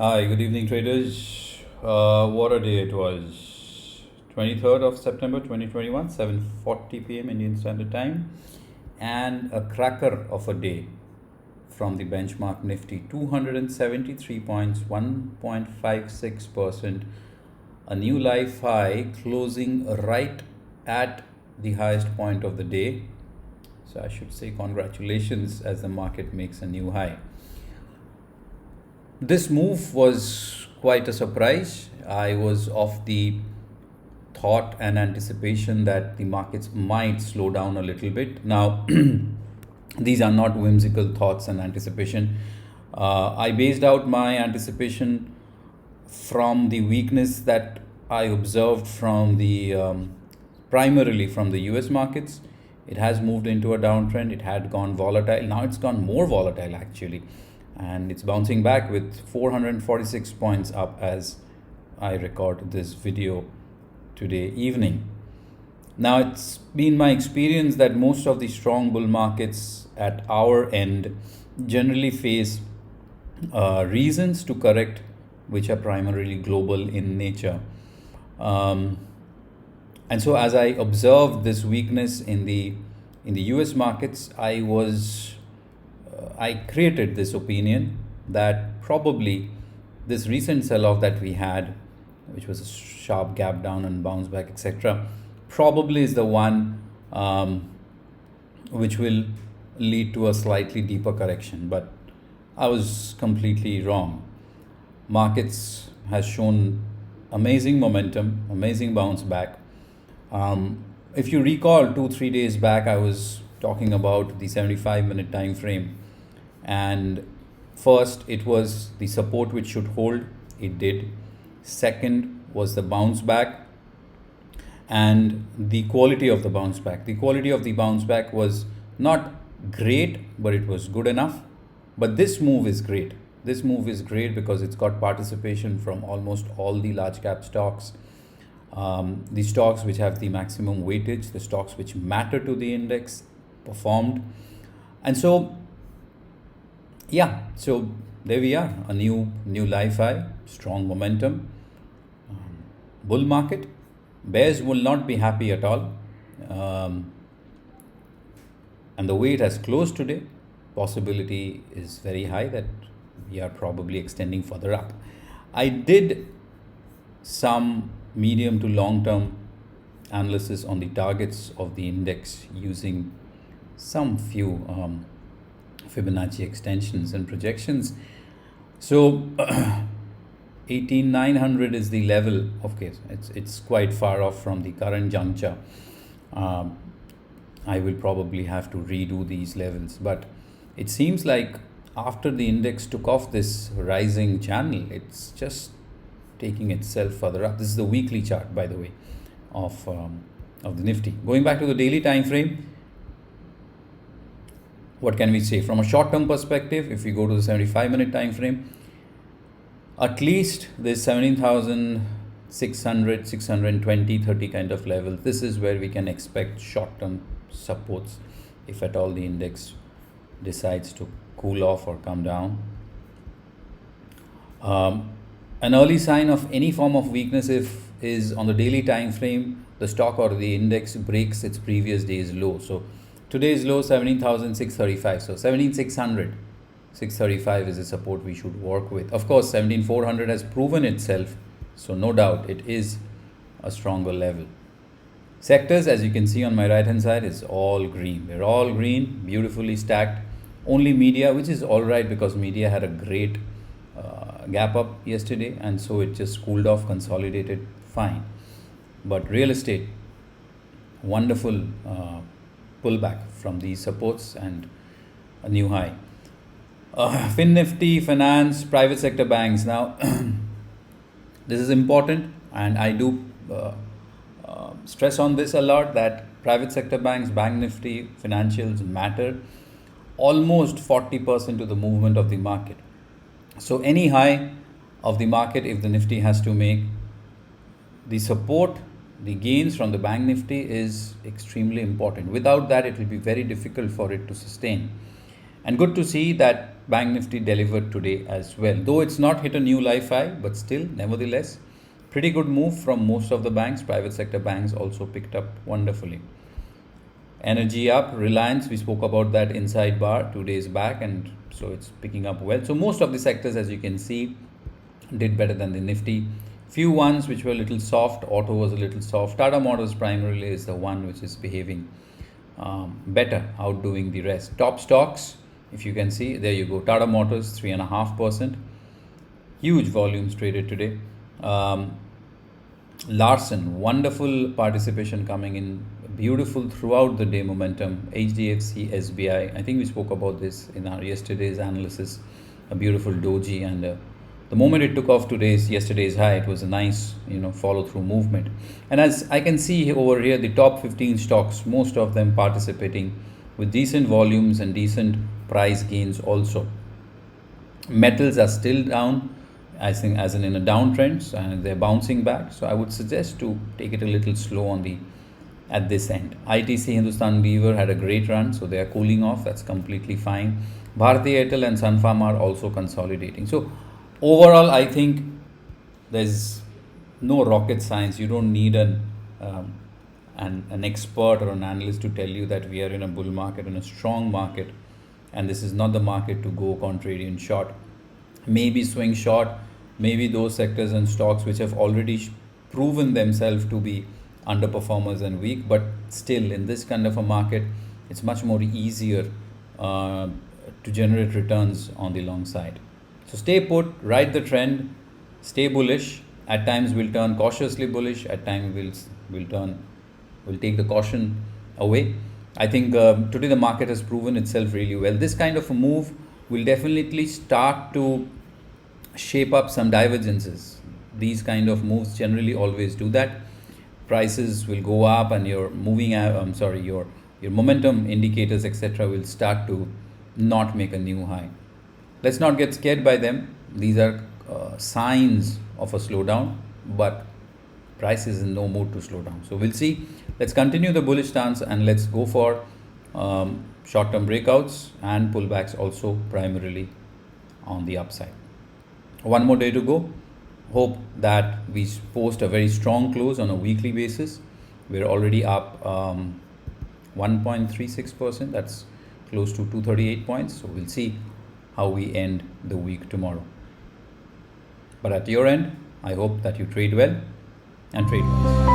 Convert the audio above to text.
Hi, good evening, traders. What a day it was. 23rd of September 2021, 7:40 p.m. Indian Standard Time, and a cracker of a day from the benchmark Nifty, 273 points, 1.56%, a new life high, closing right at the highest point of the day. So I should say congratulations as the market makes a new high. This move was quite a surprise. I was of the thought and anticipation that the markets might slow down a little bit. Now, these are not whimsical thoughts and anticipation. I based out my anticipation from the weakness that I observed from the primarily from the US markets. It has moved into a downtrend. It had gone volatile. Now it's gone more volatile actually, and it's bouncing back with 446 points up as I record this video today evening. Now, it's been my experience that most of the strong bull markets at our end generally face reasons to correct which are primarily global in nature. And so as I observed this weakness in the US markets, I created this opinion that probably this recent sell-off that we had, which was a sharp gap down and bounce back, etc., probably is the one which will lead to a slightly deeper correction. But I was completely wrong. Markets has shown amazing momentum, amazing bounce back. If you recall, 2-3 days back, I was talking about the 75-minute time frame. And first, it was the support which should hold. It did. Second was the bounce back and the quality of the bounce back. The quality of the bounce back was not great, but it was good enough. But this move is great. This move is great because it's got participation from almost all the large cap stocks. The stocks which have the maximum weightage, the stocks which matter to the index performed. And so there we are, a new life high, strong momentum. Bull market, bears will not be happy at all. And the way it has closed today, possibility is very high that we are probably extending further up. I did some medium to long term analysis on the targets of the index using some few Fibonacci extensions and projections. So 18,900 is the level. Okay, it's quite far off from the current juncture. I will probably have to redo these levels, but it seems like after the index took off this rising channel, it's just taking itself further up. This is the weekly chart, by the way, of the Nifty. Going back to the daily time frame, what can we say? From a short-term perspective, if we go to the 75-minute time frame, at least this 17,600, 620, 30 kind of level. This is where we can expect short-term supports if at all the index decides to cool off or come down. An early sign of any form of weakness is on the daily time frame, the stock or the index breaks its previous day's low. So today's low 17,635. So 17,600, 635 is a support we should work with. Of course, 17,400 has proven itself, so no doubt it is a stronger level. Sectors, as you can see on my right hand side, is all green. They're all green, beautifully stacked. Only media, which is all right because media had a great gap up yesterday, and so it just cooled off, consolidated fine. But real estate, wonderful pullback from these supports and a new high. Nifty, finance, private sector banks. Now, this is important, and I do stress on this a lot, that private sector banks, bank Nifty, financials matter almost 40% to the movement of the market. So any high of the market, if the Nifty has to make, the support, the gains from the bank Nifty is extremely important. Without that, it will be very difficult for it to sustain. And good to see that Bank Nifty delivered today as well. Though it's not hit a new life high, but still, nevertheless, pretty good move from most of the banks. Private sector banks also picked up wonderfully. Energy up, Reliance, we spoke about that inside bar 2 days back, and so it's picking up well. So most of the sectors, as you can see, did better than the Nifty. Few ones which were a little soft. Auto was a little soft. Tata Motors primarily is the one which is behaving better, outdoing the rest. Top stocks, if you can see, there you go. Tata Motors 3.5%. Huge volumes traded today. Larsen, wonderful participation coming in, beautiful throughout the day momentum. HDFC, SBI, I think we spoke about this in our yesterday's analysis. A beautiful doji, and the moment it took off yesterday's high, it was a nice follow through movement. And as I can see over here, the top 15 stocks, most of them participating with decent volumes and decent price gains also. Metals are still down, I think, as in a downtrend, and they're bouncing back. So I would suggest to take it a little slow at this end. ITC, Hindustan Lever had a great run, so they are cooling off. That's completely fine. Bharti Airtel and Sun Pharma are also consolidating. So overall, I think there's no rocket science. You don't need an expert or an analyst to tell you that we are in a bull market, in a strong market, and this is not the market to go contrarian short. Maybe swing short, maybe those sectors and stocks which have already proven themselves to be underperformers and weak, but still in this kind of a market, it's much more easier to generate returns on the long side. So stay put, ride the trend, stay bullish. At times we'll turn cautiously bullish, at times we'll take the caution away. I think today the market has proven itself really well. This kind of a move will definitely start to shape up some divergences. These kind of moves generally always do that. Prices will go up, and your momentum indicators, etc., will start to not make a new high. Let's not get scared by them. These are signs of a slowdown, but price is in no mood to slow down. So we'll see. Let's continue the bullish stance, and let's go for short-term breakouts and pullbacks also, primarily on the upside. One more day to go. Hope that we post a very strong close on a weekly basis. We're already up 1.36%. That's close to 238 points. So we'll see how we end the week tomorrow. But at your end, I hope that you trade well and trade well.